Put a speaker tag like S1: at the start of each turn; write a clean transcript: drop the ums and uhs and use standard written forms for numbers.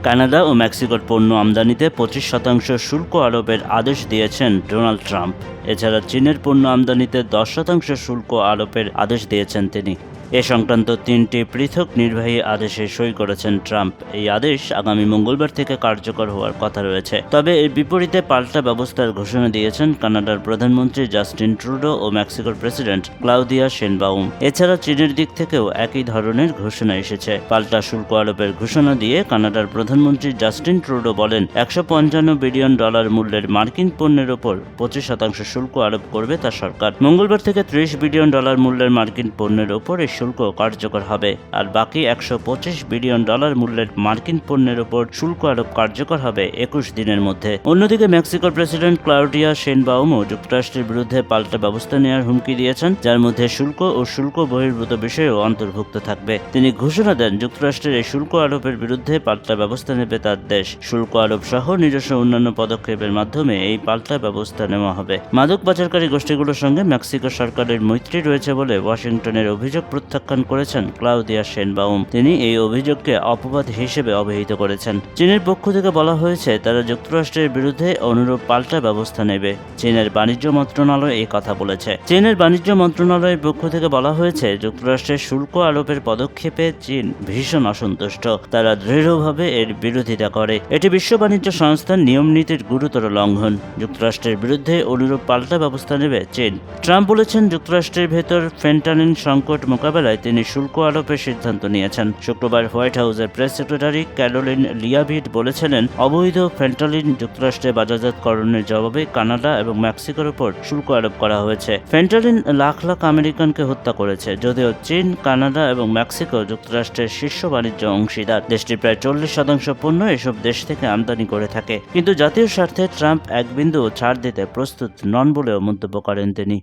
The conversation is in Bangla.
S1: কানাডা ও মেক্সিকোর পণ্য আমদানিতে 25% শুল্ক আরোপের আদেশ দিয়েছেন ডোনাল্ড ট্রাম্প। এছাড়া চীনের পণ্য আমদানিতে 10% শুল্ক আরোপের আদেশ দিয়েছেন তিনি। এ সংক্রান্ত 3টি পৃথক নির্বাহী আদেশে সই করেছেন ট্রাম্প। এই আদেশ আগামী মঙ্গলবার থেকে কার্যকর হওয়ার কথা রয়েছে। তবে এর বিপরীতে পাল্টা ব্যবস্থার ঘোষণা দিয়েছেন কানাডার প্রধানমন্ত্রী জাস্টিন ট্রুডো ও মেক্সিকোর প্রেসিডেন্ট ক্লাউদিয়া শেনবাউম। এছাড়া চীনের দিক থেকেও একই ধরনের ঘোষণা এসেছে। পাল্টা শুল্ক আরোপের ঘোষণা দিয়ে কানাডার প্রধানমন্ত্রী জাস্টিন ট্রুডো বলেন, $155 বিলিয়ন মূল্যের মার্কিন পণ্যের ওপর 25% শুল্ক আরোপ করবে তার সরকার। মঙ্গলবার থেকে $30 বিলিয়ন মূল্যের মার্কিন পণ্যের ওপর শুল্ক কার্যকর হবে, আর বাকি $125 বিলিয়ন মূল্যের মার্কিন পণ্যের ওপর শুল্ক আরোপ কার্যকর হবে 21 দিনের মধ্যে। অন্যদিকে মেক্সিকোর প্রেসিডেন্ট ক্লাউডিয়া শেনবাউমও যুক্তরাষ্ট্রের বিরুদ্ধে পাল্টা ব্যবস্থা নেওয়ার হুমকি দিয়েছেন, যার মধ্যে শুল্ক ও শুল্ক বহির্ভূত বিষয়ও অন্তর্ভুক্ত থাকবে। তিনি ঘোষণা দেন, যুক্তরাষ্ট্রের এই শুল্ক আরোপের বিরুদ্ধে পাল্টা ব্যবস্থা নেবে তার দেশ। শুল্ক আরোপ সহ নিজস্ব অন্যান্য পদক্ষেপের মাধ্যমে এই পাল্টা ব্যবস্থা নেওয়া হবে। মাদক পাচারকারী গোষ্ঠীগুলোর সঙ্গে মেক্সিকো সরকারের মৈত্রী রয়েছে বলে ওয়াশিংটনের অভিযোগ প্রত্যাখ্যান করেছেন ক্লাউদিয়া শেনবাউম। তিনি এই অভিযোগকে অপবাদ হিসেবে অভিহিত করেছেন। চীনের পক্ষ থেকে বলা হয়েছে, তারা যুক্তরাষ্ট্রের বিরুদ্ধে অনুরূপ পাল্টা ব্যবস্থা নেবে। চীনের বাণিজ্য মন্ত্রণালয় এই কথা বলেছে। চীনের বাণিজ্য মন্ত্রণালয়ের পক্ষ থেকে বলা হয়েছে, যুক্তরাষ্ট্রের শুল্ক আরোপের পদক্ষেপে চীন ভীষণ অসন্তুষ্ট। তারা দৃঢ়ভাবে এর বিরোধিতা করে। এটি বিশ্ব বাণিজ্য সংস্থার নিয়ম নীতির গুরুতর লঙ্ঘন। যুক্তরাষ্ট্রের বিরুদ্ধে অনুরূপ পাল্টা ব্যবস্থা নেবে চীন। ট্রাম্প বলেছেন, যুক্তরাষ্ট্রের ভেতর ফেন্টানিল সংকট মোকাবেলায় তিনি শুল্ক আরোপের সিদ্ধান্ত নিয়েছেন। শুক্রবার হোয়াইট হাউসের প্রেস সেক্রেটারি ক্যারোলিন লিয়াভিট বলেছিলেন, অবৈধ ফেন্টানিল যুক্তরাষ্ট্রে বাজারজাতকরণের জবাবে কানাডা এবং মেক্সিকোর উপর শুল্ক আরোপ করা হয়েছে। ফেন্টানিল লাখ লাখ আমেরিকানকে হত্যা করেছে। যদিও চীন, কানাডা এবং মেক্সিকো যুক্তরাষ্ট্রের শীর্ষ বাণিজ্য অংশীদার, দেশটির প্রায় 40% পণ্য এসব দেশ থেকে আমদানি করে থাকে। কিন্তু জাতীয় স্বার্থে ট্রাম্প এক বিন্দু ছাড় দিতে প্রস্তুত নন বলেও মন্তব্য করেন তিনি।